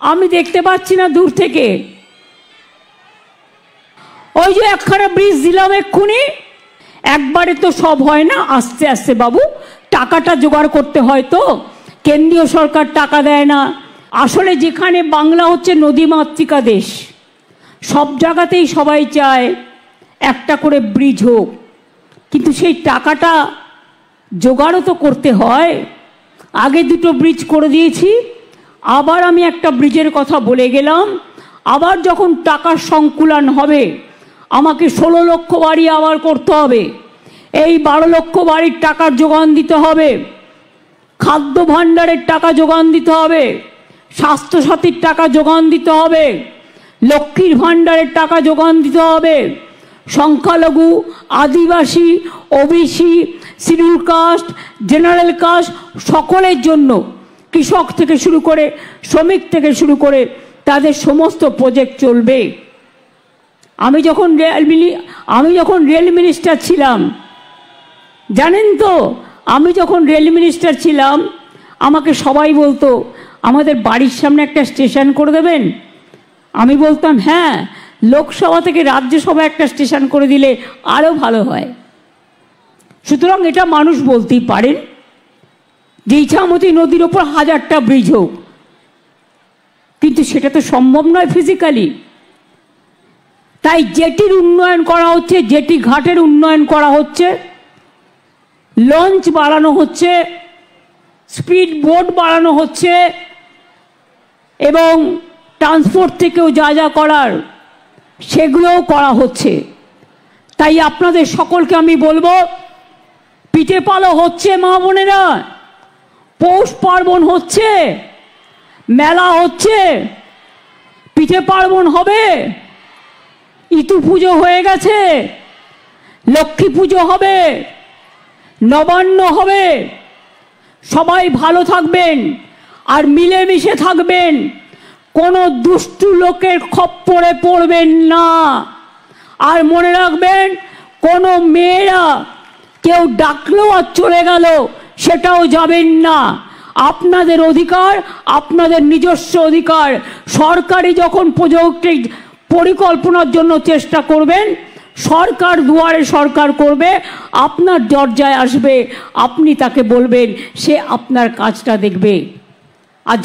আমি দেখতে পাচ্ছি না দূর থেকে। ওই যে একখানা ব্রিজ দিলাম এক্ষুনি, একবারে তো সব হয় না, আস্তে আস্তে বাবু টাকাটা জোগাড় করতে হয়। তো কেন্দ্রীয় সরকার টাকা দেয় না। আসলে যেখানে বাংলা হচ্ছে নদীমাতৃকা দেশ, সব জায়গাতেই সবাই চায় একটা করে ব্রিজ হোক, কিন্তু সেই টাকাটা জোগাড়ও তো করতে হয়। আগে দুটো ব্রিজ করে দিয়েছি, আবার আমি একটা ব্রিজের কথা বলে গেলাম। আবার যখন টাকার সংকুলান হবে, আমাকে 16 লক্ষ বাড়ি আবার করতে হবে। এই 12 লক্ষ বাড়ির টাকার যোগান দিতে হবে, খাদ্য ভাণ্ডারের টাকা যোগান দিতে হবে, স্বাস্থ্যসাথীর টাকা যোগান দিতে হবে, লক্ষ্মীর ভাণ্ডারের টাকা যোগান দিতে হবে, সংখ্যালঘু, আদিবাসী, OBC, schedule caste, general caste সকলের জন্য, কৃষক থেকে শুরু করে শ্রমিক থেকে শুরু করে তাদের সমস্ত প্রজেক্ট চলবে। আমি যখন রেল মিনিস্টার ছিলাম, জানেন তো, আমি যখন রেল মিনিস্টার ছিলাম আমাকে সবাই বলতো আমাদের বাড়ির সামনে একটা স্টেশন করে দেবেন। আমি বলতাম হ্যাঁ, লোকসভা থেকে রাজ্যসভা একটা স্টেশন করে দিলে আরও ভালো হয়। সুতরাং এটা মানুষ বলতেই পারেন যে ইছামতি নদীর ওপর 1000টা ব্রিজ হোক, কিন্তু সেটা তো সম্ভব নয় ফিজিক্যালি। তাই জেটির উন্নয়ন করা হচ্ছে, জেটি ঘাটের উন্নয়ন করা হচ্ছে, লঞ্চ বাড়ানো হচ্ছে, স্পিড বোট বাড়ানো হচ্ছে, এবং ট্রান্সপোর্ট থেকেও যা যা করার সেগুলোও করা হচ্ছে। তাই আপনাদের সকলকে আমি বলবো, পিঠে পালো হচ্ছে মা বোনেরা, পৌষ পার্বণ হচ্ছে, মেলা হচ্ছে, পিঠে পার্বণ হবে, ইতু পুজো হয়ে গেছে, লক্ষ্মী পুজো হবে, নবান্ন হবে। সবাই ভালো থাকবেন আর মিলেমিশে থাকবেন, কোনো দুষ্টু লোকের খপ্পরে পড়বেন না। আর মনে রাখবেন, কোনো মেয়েরা কেউ ডাকলেও আর চলে গেল সেটাও যাবেন না। আপনাদের অধিকার, আপনাদের নিজস্ব অধিকার। সরকারি যখন প্রজেক্ট পরিকল্পনার জন্য চেষ্টা করবেন, সরকার দুয়ারে সরকার করবে, আপনার দরজায় আসবে, আপনি তাকে বলবেন, সে আপনার কাজটা দেখবে। আর